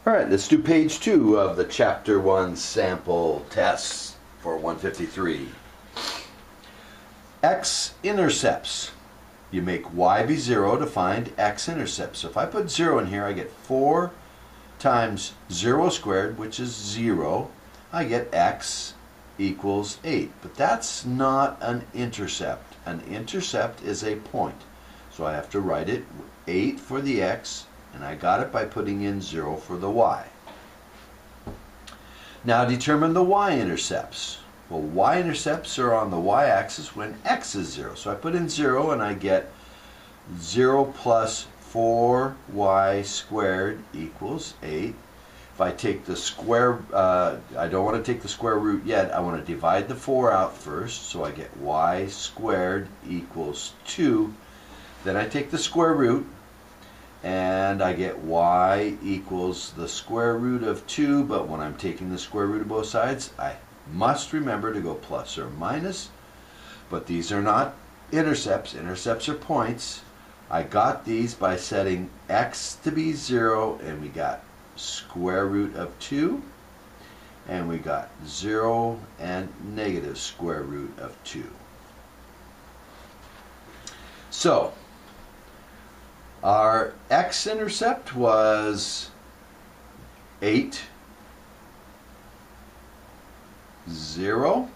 All right, let's do page 2 of the Chapter 1 sample tests for 153. X-intercepts. You make y be 0 to find x-intercepts. So if I put 0 in here, I get 4 times 0 squared, which is 0. I get x equals 8. But that's not an intercept. An intercept is a point. So I have to write it 8 for the x, and I got it by putting in 0 for the y. Now determine the y-intercepts. Well, y-intercepts are on the y-axis when x is 0. So I put in 0 and I get 0 plus 4y squared equals 8. If I take the square, I don't want to take the square root yet. I want to divide the 4 out first. So I get y squared equals 2. Then I take the square root, and I get y equals the square root of 2, but when I'm taking the square root of both sides, I must remember to go plus or minus, but these are not intercepts. Intercepts are points. I got these by setting x to be 0, and we got square root of 2, and we got 0 and negative square root of 2. So, our x-intercept was 8, 0.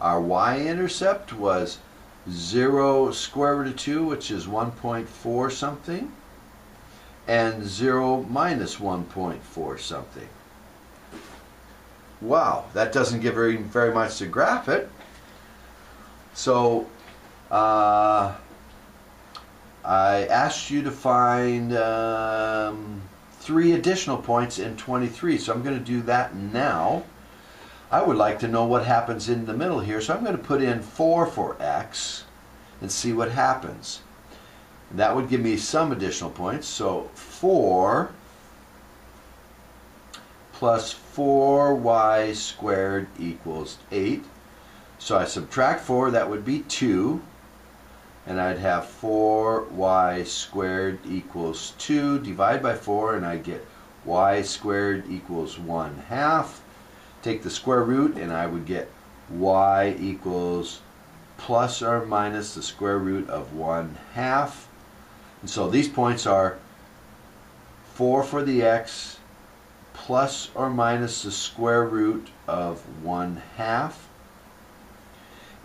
Our y-intercept was 0 square root of 2, which is 1.4 something, and 0 minus 1.4 something. Wow, that doesn't give very much to graph it. So, I asked you to find 3 additional points in 23, so I'm going to do that now. I would like to know what happens in the middle here, so I'm going to put in 4 for x and see what happens. And that would give me some additional points, so 4 plus 4y squared equals 8. So I subtract 4, that would be 2. And I'd have 4y squared equals 2. Divide by 4, and I get y squared equals 1/2. Take the square root, and I would get y equals plus or minus the square root of 1/2. And so these points are 4 for the x plus or minus the square root of 1/2.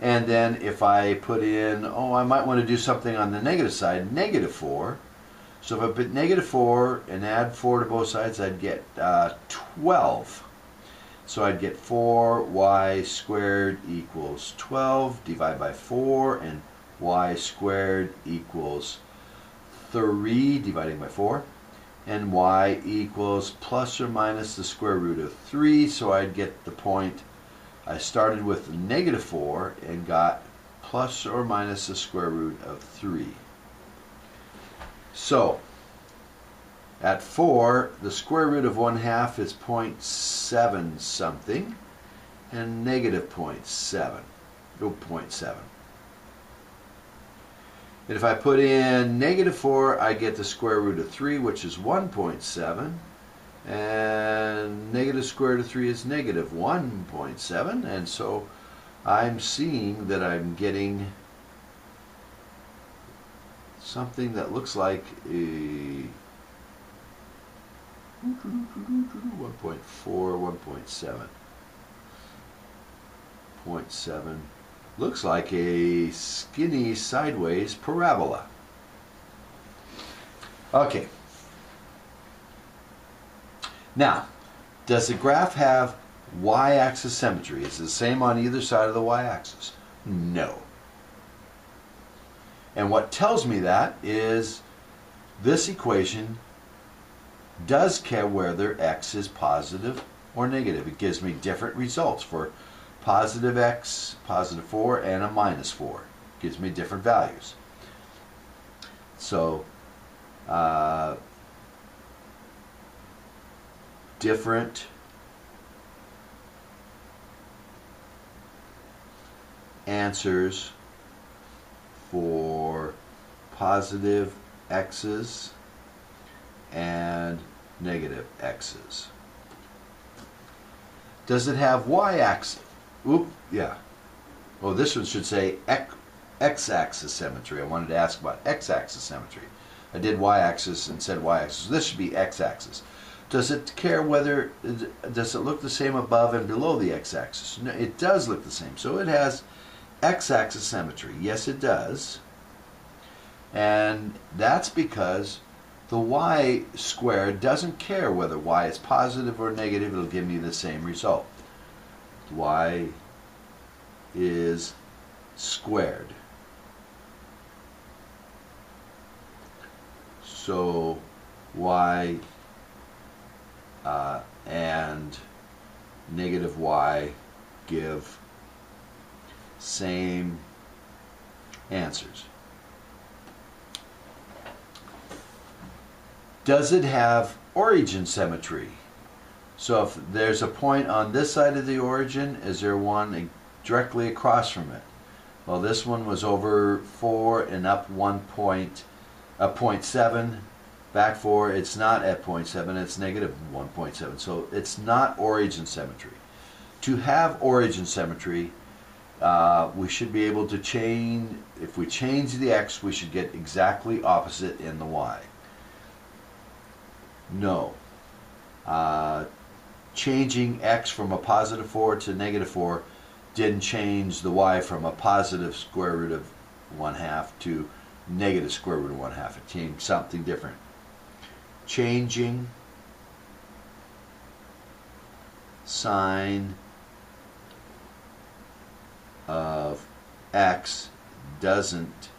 And then if I put in, I might want to do something on the negative side, negative 4. So if I put negative 4 and add 4 to both sides, I'd get 12. So I'd get 4y squared equals 12. Divide by 4, and y squared equals 3, dividing by 4. And y equals plus or minus the square root of 3. So I'd get the point. I started with negative 4 and got plus or minus the square root of 3. So, at 4, the square root of 1/2 is 0.7 something, and negative 0.7. And if I put in negative 4, I get the square root of 3, which is 1.7. And negative square root of 3 is negative 1.7, and so I'm seeing that I'm getting something that looks like a 1.4, 1.7. 0.7 looks like a skinny sideways parabola. Okay. Now, does the graph have y-axis symmetry? Is it the same on either side of the y-axis? No. And what tells me that is this equation does care whether x is positive or negative. It gives me different results for positive x, positive 4, and a minus 4. It gives me different values. So, different answers for positive x's and negative x's. Does it have y-axis? Oop, yeah. Oh, this one should say x-axis symmetry. I wanted to ask about x-axis symmetry. I did y-axis and said y-axis. This should be x-axis. Does it care whether, does it look the same above and below the x-axis? No, it does look the same. So it has x-axis symmetry. Yes, it does. And that's because the y squared doesn't care whether y is positive or negative. It'll give me the same result. Y is squared. So y and negative y give same answers. Does it have origin symmetry? So if there's a point on this side of the origin, is there one directly across from it? Well, this one was over 4 and up 0.7, back 4. It's not at 0.7, it's negative 1.7. So it's not origin symmetry. To have origin symmetry, we should be able to change, if we change the x, we should get exactly opposite in the y. No. Changing x from a positive 4 to negative 4 didn't change the y from a positive square root of 1/2 to negative square root of 1/2. It changed something different. Changing sign of x doesn't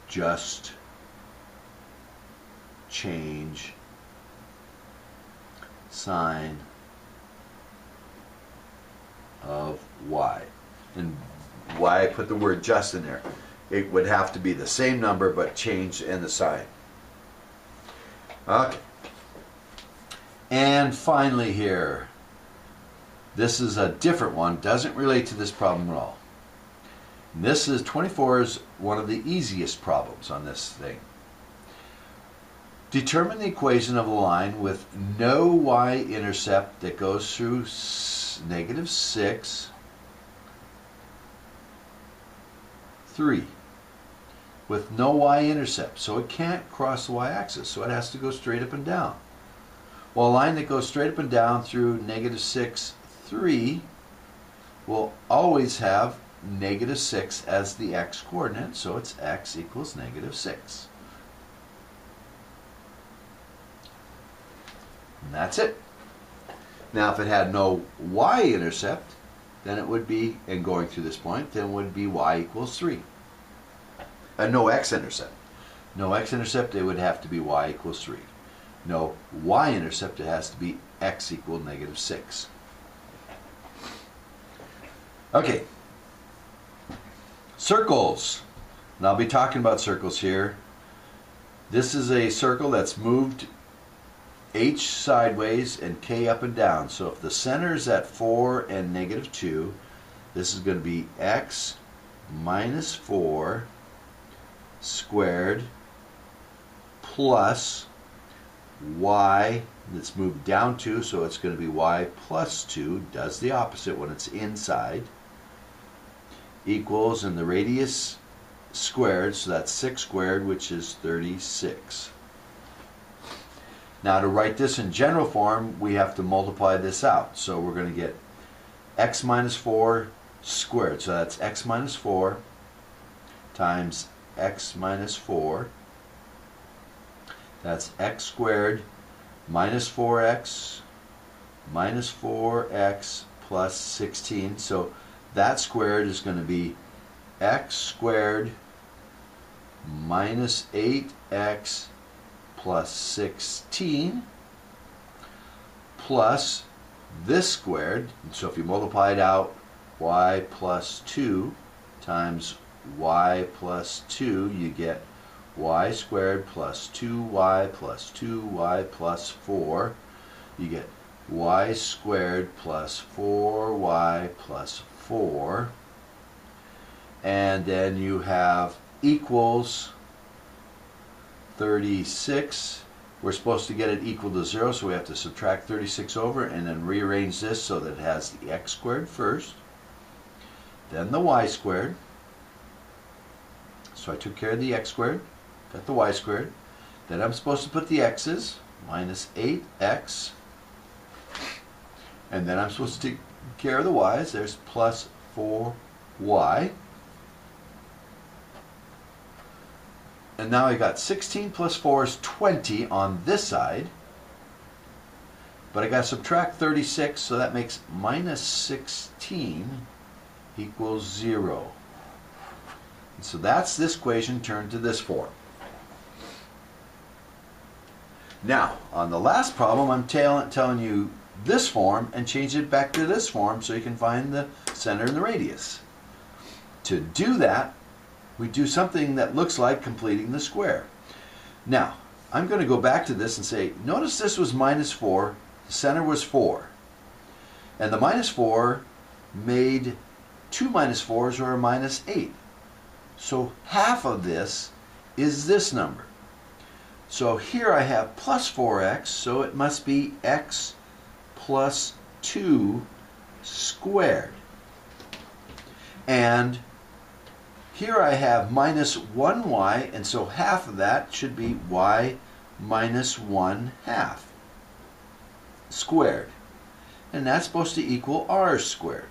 just change sign of y. And why I put the word just in there, it would have to be the same number but changed in the sign. Okay. And finally here, this is a different one, doesn't relate to this problem at all. And this is 24 is one of the easiest problems on this thing. Determine the equation of a line with no y-intercept that goes through negative 6, 3. With no y-intercept, so it can't cross the y-axis, so it has to go straight up and down. Well, a line that goes straight up and down through negative 6, 3 will always have negative 6 as the x coordinate, so it's x equals negative 6. And that's it. Now if it had no y-intercept, then it would be, and going through this point, then it would be y equals 3. No x-intercept. No x-intercept, it would have to be y equals 3. No y-intercept, it has to be x equal negative 6. Okay. Circles. And I'll be talking about circles here. This is a circle that's moved h sideways and k up and down. So if the center is at 4 and negative 2, this is going to be x minus 4 squared plus y that's moved down 2, so it's going to be y plus 2, does the opposite when it's inside, equals, and the radius squared, so that's 6 squared, which is 36. Now to write this in general form, we have to multiply this out. So we're going to get x minus 4 squared. So that's x minus 4 times x minus 4. That's x squared minus 4x plus 16. So that squared is going to be x squared minus 8x plus 16 plus this squared. So if you multiply it out, y plus 2 times y plus 2, you get y squared plus 2y plus 2y plus 4. You get y squared plus 4y plus 4. And then you have equals 36. We're supposed to get it equal to 0, so we have to subtract 36 over and then rearrange this so that it has the x squared first, then the y squared. So I took care of the x squared, got the y squared. Then I'm supposed to put the x's, minus 8x. And then I'm supposed to take care of the y's. There's plus 4y. And now I got 16 plus 4 is 20 on this side. But I got to subtract 36, so that makes minus 16 equals 0. And so that's this equation turned to this form. Now, on the last problem, I'm telling you this form and change it back to this form so you can find the center and the radius. To do that, we do something that looks like completing the square. Now, I'm going to go back to this and say, notice this was minus 4, the center was 4. And the minus 4 made 2 minus 4s, or a minus 8. So half of this is this number. So here I have plus 4x, so it must be x plus 2 squared. And here I have minus 1y, and so half of that should be y minus 1/2 squared. And that's supposed to equal r squared.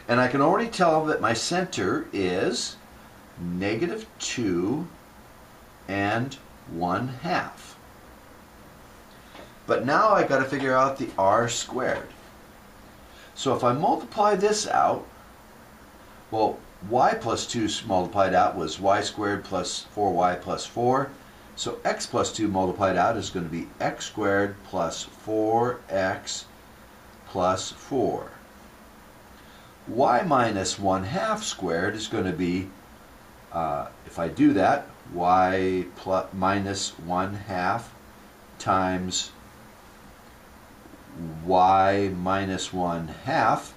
And I can already tell that my center is negative 2 and 1/2. But now I got to figure out the r squared. So if I multiply this out, well, y plus 2 multiplied out was y squared plus 4y plus 4. So x plus 2 multiplied out is going to be x squared plus 4x plus 4. Y minus 1/2 squared is going to be, if I do that, y plus minus 1/2 times y minus 1/2,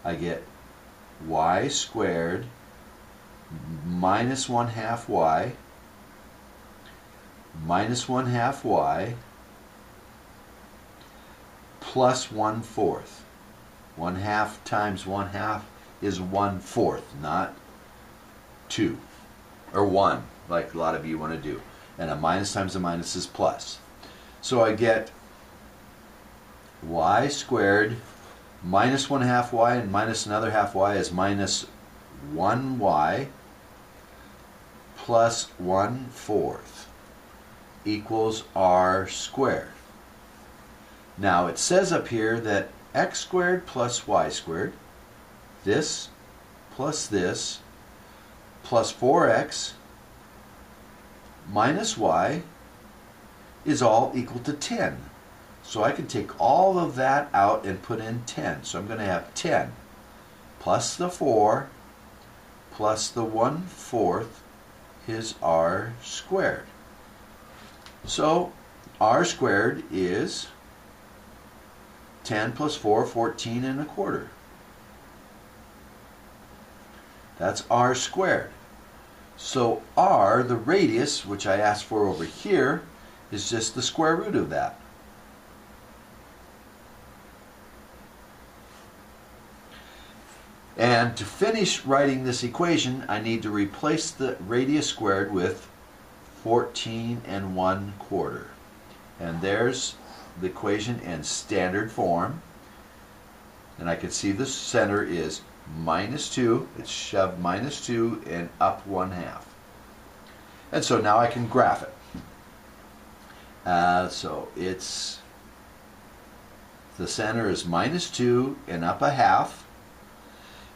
I get y squared minus 1/2 y minus 1/2 y plus 1/4. 1/2 times 1/2 is 1/4, not 2 or 1, like a lot of you want to do. And a minus times a minus is plus. So I get y squared minus 1/2 y and minus another half y is minus 1y plus 1/4 equals r squared. Now it says up here that x squared plus y squared, this plus 4x minus y is all equal to 10. So I can take all of that out and put in 10. So I'm going to have 10 plus the 4 plus the 1/4 is r squared. So r squared is 10 plus 4, 14 1/4. That's r squared. So r, the radius, which I asked for over here, is just the square root of that. And to finish writing this equation, I need to replace the radius squared with 14 1/4. And there's the equation in standard form. And I can see the center is minus 2. It's shoved minus 2 and up 1/2. And so now I can graph it. So it's, the center is minus 2 and up 1/2.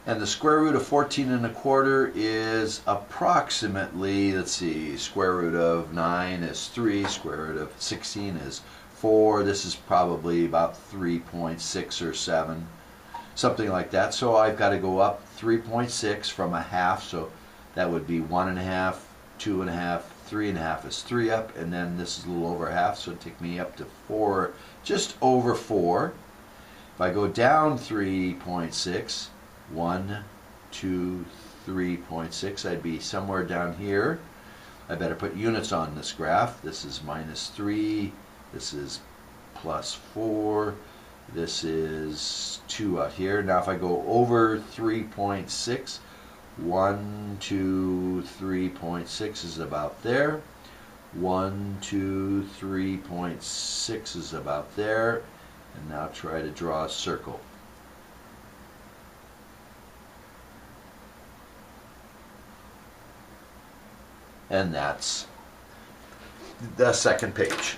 And the square root of 14 1/4 is approximately, let's see, square root of 9 is 3, square root of 16 is 4. This is probably about 3.6 or 7, something like that. So I've got to go up 3.6 from 1/2, so that would be 1.5, 2.5, 3.5 is 3 up, and then this is a little over 1/2, so it'd take me up to 4, just over 4. If I go down 3.6, 1, 2, 3.6, I'd be somewhere down here. I better put units on this graph. This is -3, this is +4, this is 2 out here. Now if I go over 3.6, 1, 2, 3.6 is about there. 1, 2, 3.6 is about there. And now try to draw a circle. And that's the second page.